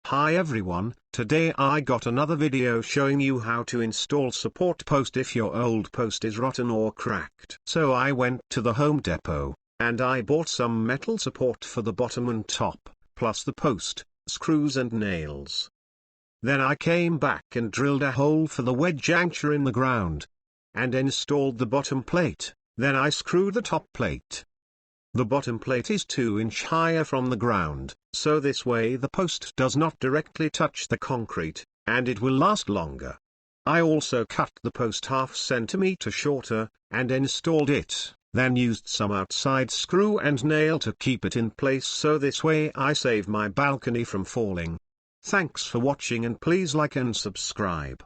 Hi everyone, today I got another video showing you how to install support post if your old post is rotten or cracked. So I went to the Home Depot, and I bought some metal support for the bottom and top, plus the post, screws and nails. Then I came back and drilled a hole for the wedge anchor in the ground, and installed the bottom plate. Then I screwed the top plate. The bottom plate is 2" higher from the ground, so this way the post does not directly touch the concrete, and it will last longer. I also cut the post ½ centimeter shorter, and installed it, then used some outside screw and nail to keep it in place, so this way I save my balcony from falling. Thanks for watching and please like and subscribe.